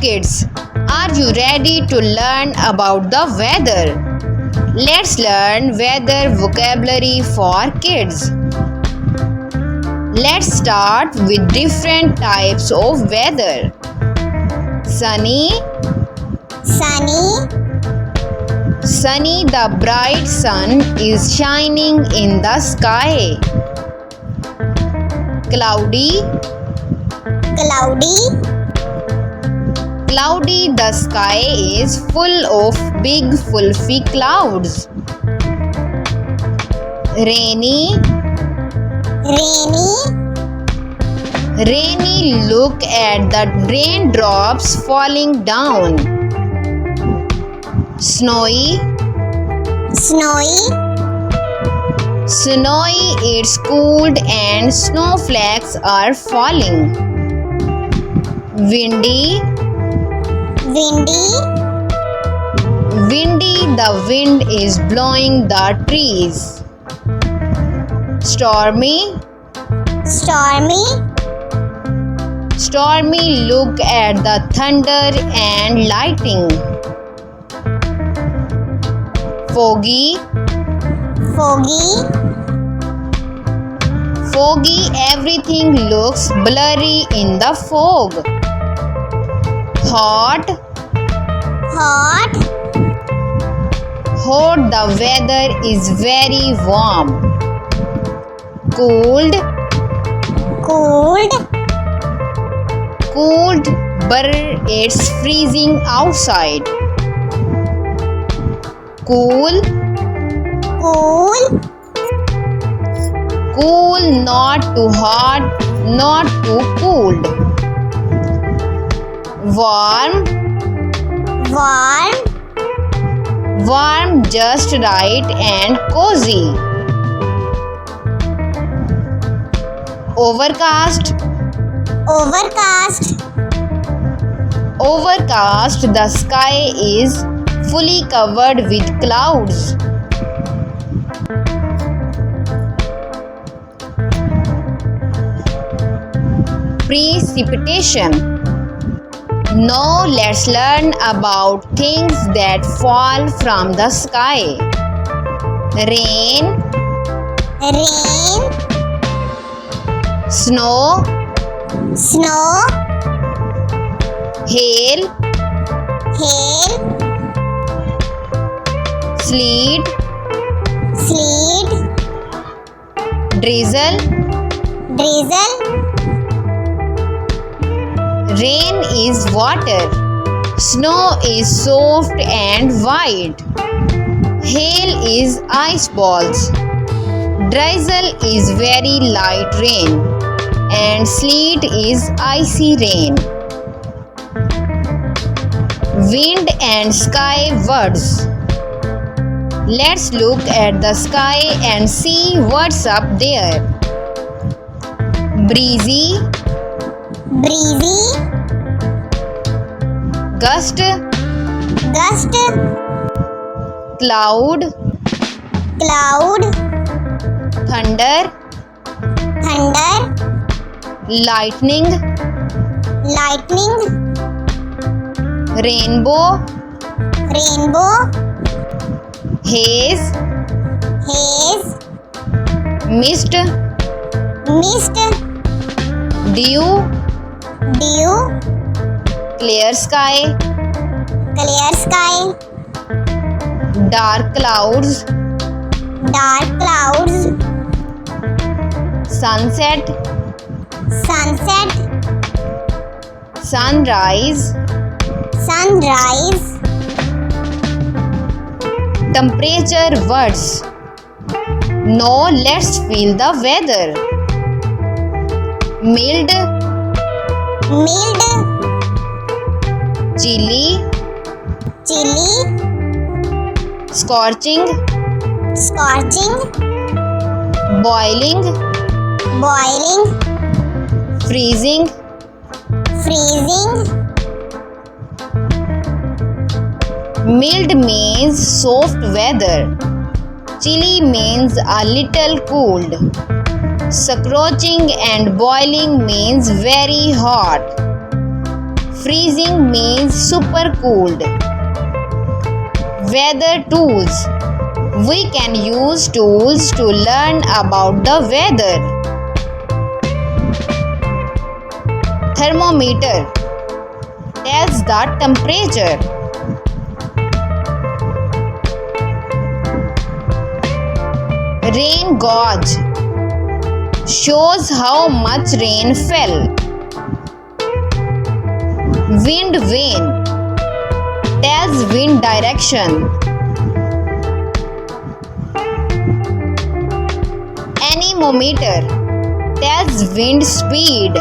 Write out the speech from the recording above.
kids, are you ready to learn about the weather? Let's learn weather vocabulary for kids. Let's start with different types of weather. Sunny. Sunny, the bright sun is shining in the sky. Cloudy. Cloudy, the sky is full of big fluffy clouds. Rainy. Rainy, look at the raindrops falling down. Snowy. Snowy, it's cold and snowflakes are falling. Windy. Windy, the wind is blowing the trees. Stormy. Stormy, look at the thunder and lightning. Foggy. Foggy, everything looks blurry in the fog. Hot, the weather is very warm. Cold, but it's freezing outside. Cool, not too hot, not too cold. Warm, just right and cozy. Overcast, the sky is fully covered with clouds. Precipitation. Now let's learn about things that fall from the sky. Rain. Snow. Hail. Sleet. Drizzle. Rain is water. Snow is soft and white. Hail is ice balls. Drizzle is very light rain. And sleet is icy rain. Wind and sky words. Let's look at the sky and see what's up there. Breezy. Gust. Cloud. Thunder. Lightning. Rainbow. Haze. Mist. Dew. Clear sky. Dark clouds. Sunset. Sunrise. Temperature words. Now let's feel the weather. Mild. Chilly. Scorching. Boiling. Freezing. Mild means soft weather. Chilly means a little cold. Scorching and boiling means very hot. Freezing means super cold. Weather tools. We can use tools to learn about the weather. Thermometer tells the temperature. Rain gauge shows how much rain fell. Wind vane tells wind direction. Anemometer tells wind speed.